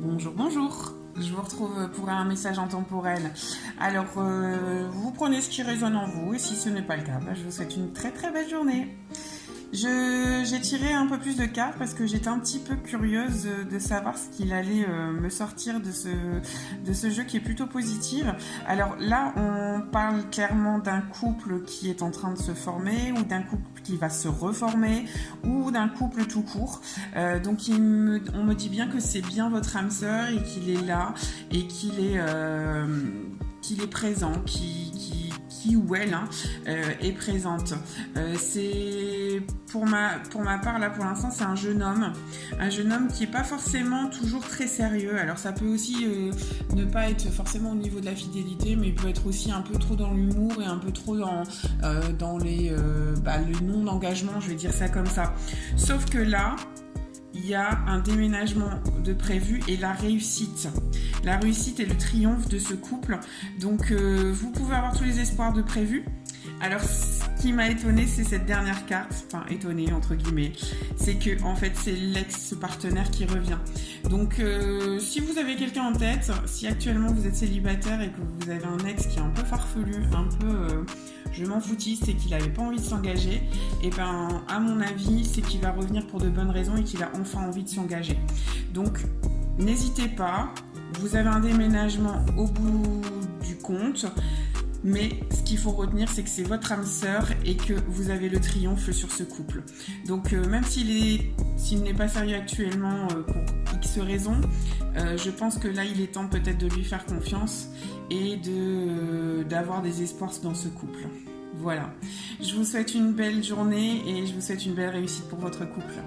Bonjour, bonjour. Je vous retrouve pour un message intemporel. Alors, vous prenez ce qui résonne en vous et si ce n'est pas le cas, je vous souhaite une très très belle journée. J'ai tiré un peu plus de cartes parce que j'étais un petit peu curieuse de savoir ce qu'il allait me sortir de ce jeu qui est plutôt positif. Alors là, on parle clairement d'un couple qui est en train de se former ou d'un couple qui va se reformer ou d'un couple tout court. Donc on me dit bien que c'est bien votre âme sœur et qu'il est là et qu'il est présent, qui ou elle est présente. C'est pour ma part là pour l'instant c'est un jeune homme qui est pas forcément toujours très sérieux. Alors ça peut aussi ne pas être forcément au niveau de la fidélité, mais il peut être aussi un peu trop dans l'humour et un peu trop dans le non engagement, je vais dire ça comme ça. Sauf que là il y a un déménagement de prévu et la réussite. La réussite est le triomphe de ce couple. Donc, vous pouvez avoir tous les espoirs de prévu. Alors, ce qui m'a étonnée, c'est cette dernière carte. Enfin, étonnée, entre guillemets. C'est que, en fait, c'est l'ex-partenaire qui revient. Donc, si vous avez quelqu'un en tête, si actuellement vous êtes célibataire et que vous avez un ex qui est un peu farfelu, un peu... je m'en foutiste et qu'il n'avait pas envie de s'engager, et à mon avis, c'est qu'il va revenir pour de bonnes raisons et qu'il a enfin envie de s'engager. Donc, n'hésitez pas, vous avez un déménagement au bout du compte, mais ce qu'il faut retenir, c'est que c'est votre âme sœur et que vous avez le triomphe sur ce couple. Donc, même s'il n'est pas sérieux actuellement pour X raisons, je pense que là, il est temps peut-être de lui faire confiance et d'avoir des espoirs dans ce couple. Voilà. Je vous souhaite une belle journée et je vous souhaite une belle réussite pour votre couple.